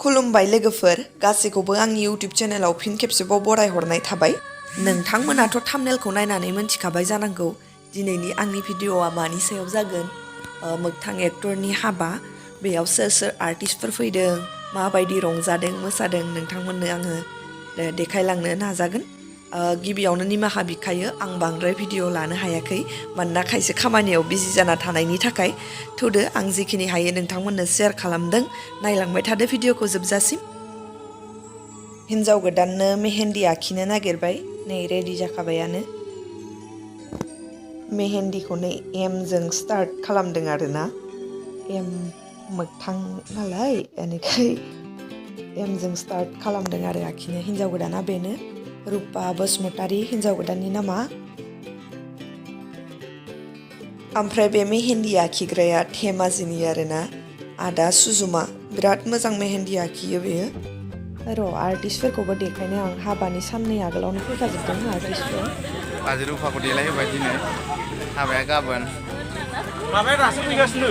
खुलुमबाय लोगोफोर गासैखौबो आंनि इउट्यूब चेनेलाव फिन खेबसेबाव बरायहरनाय थाबाय। नोंथांमोनाथ' थाम्बनेलखौ नायनानै मोनथिखाबाय जानांगौ दिनैनि आंनि भिडिअ'आ मानि सायाव जागोन। मोगथां एक्टरनि हाबा बेयाव सोर सोर आर्टिस्टफोर फैदों माबायदि रंजादों मोसादों नोंथांमोननो आङो देखायलांनो नाजागोन। गिबियावनो निमाहा बिखायो आं बांद्राय भिडिअ लानो हायाखै मानोना खायसे खामानियाव बिजि जाना थानायनि थाखाय। थौदो आं जिखिनि हायो नोंथांमोननो शेयार खालामदों नायलांबाय थादो भिडिअखौ जोबजासिम। हिन्जाव गोदाननो मेहेन्दी आखिनो नागिरबाय नै रेडि जाखाबायानो। मेहेन्दिखौ नै एमजों स्टार्ट खालामदों आरोना एम मोगथां नालाय बेनिखाय एमजों स्टार्ट खालामदों आरो आखिनो। हिन्जाव गोदाना बेनो रुपा बसुमतारी हिन्जाव गोदाननि नामा। ओमफ्राय बे मेहेन्दी आखिग्राया धेमाजिनि आरोना आदा सुजुमा बिराद मोजां मेहेन्दी आखियो बेयो। र' आर्टिस्टफोरखौबो देखायनो आं हाबानि साननै आगोलावनो फैखाजोबदों आर्टिस्टफोर। बाजै रुफाखौ देलायहोबाय दिनै हाबाया गाबोन। माबाया दासो फैगासिनो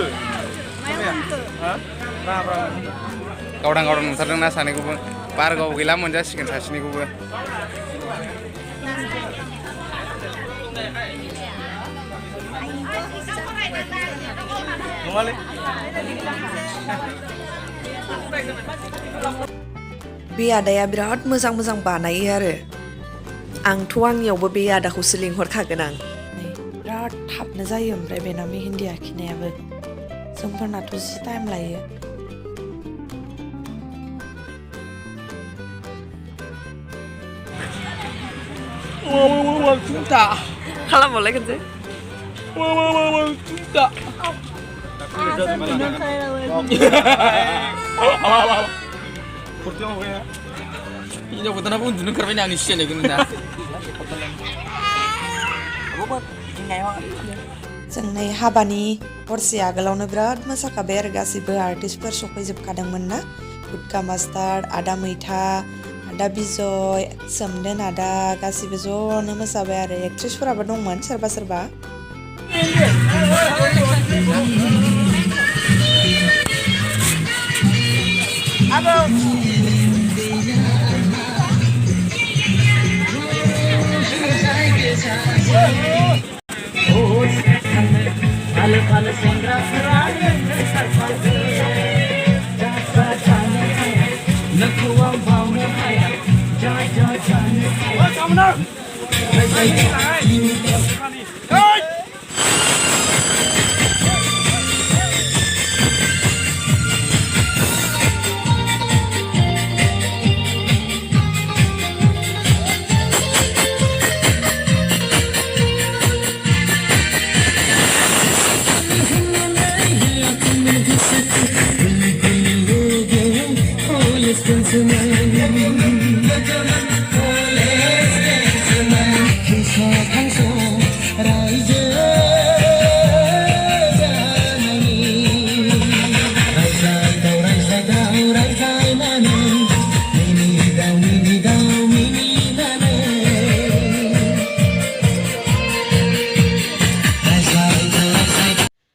गावदां गावदां नुथारदोंना सानैखौबो बारगाव गैला मोनजासिगोन सासेनिखौबो। बे आदाया बिराद मोजां मोजां बानायो आरो आंथ' आंनियावबो बे आदाखौसो लिंहरखागोन आं। बिराद थाबनो जायो ओमफ्राय बेना मेहेन्दी आखिनायाबो जोंफोरनाथ' जि टाइम लायो। खालामबावलाय खनसे हिन्जाव गोदानाबो उन्दुनो ओंखारबाय आंनि सिनायखौ नुना। जों नै हाबानि हरसे आगोलावनो बिराद मोसाखाबाय आरो गासैबो आर्टिस्टफोर सफैजोबखादोंमोन ना। गुटका मास्टार आदा मैथा आदा बिजय सोमदोन आदा गासैबो ज'नो मोसाबाय आरो एक्ट्रेसफोराबो दंमोन सोरबा सोरबा।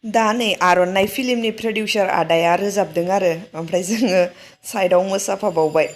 दा नै आर'नाइ फिल्मनि प्रडिउसार आदाया रोजाबदों आरो ओमफ्राय जोङो साइडआव मोसाफाबावबाय।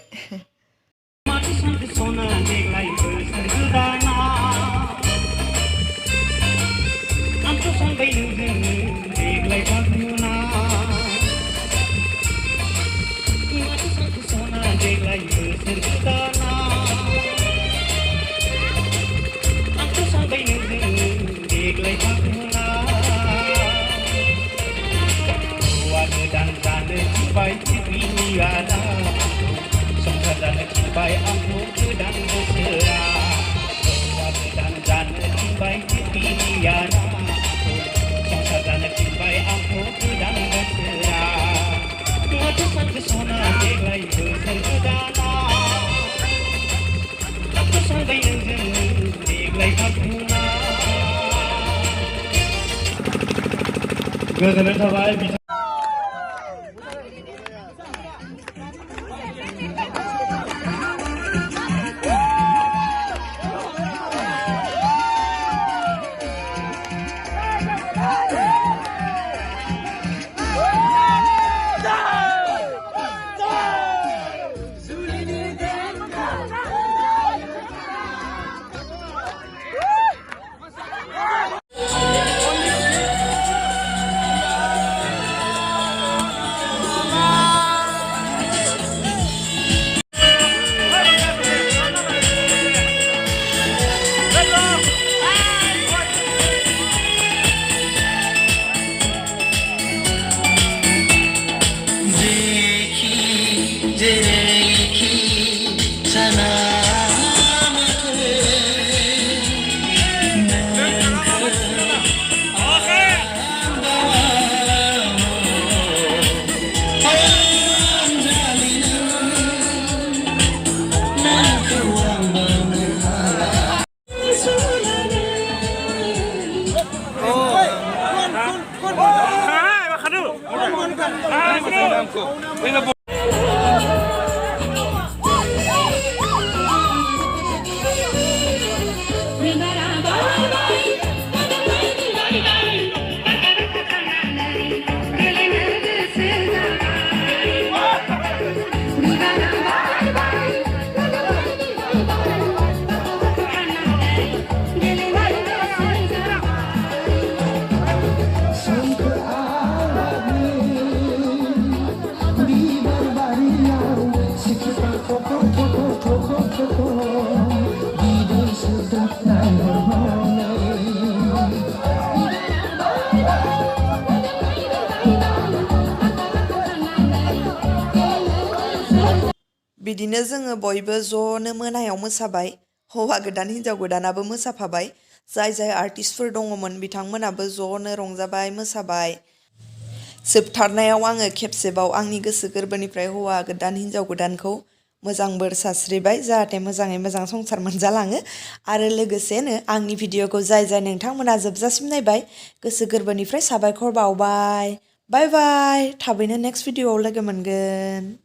गोजोननाय थाबाय। बिदिनो जोङो बयबो ज'नो मोनायाव मोसाबाय हौवा गोदान हिन्जाव गोदानाबो मोसाफाबाय जाय आर्टिस्टफोर दङमोन बिथांमोनाबो ज'नो रंजाबाय मोसाबाय जोबथारनायाव आङो खेबसेबाव आंनि गोसो गोरबोनिफ्राय हौवा गोदान हिन्जाव गोदानखौ मोजां बोर सास्रिबाय जाहाथे मोजाङै मोजां संसार मोनजालाङो आरो लोगोसेनो आंनि भिडिअखौ जाय नोंथांमोना जोबजासिम नायबाय गोसो गोरबोनिफ्राय साबायखर बावबाय बाय बाय थाबैनो नेक्स्ट भिडिअआव लोगो मोनगोन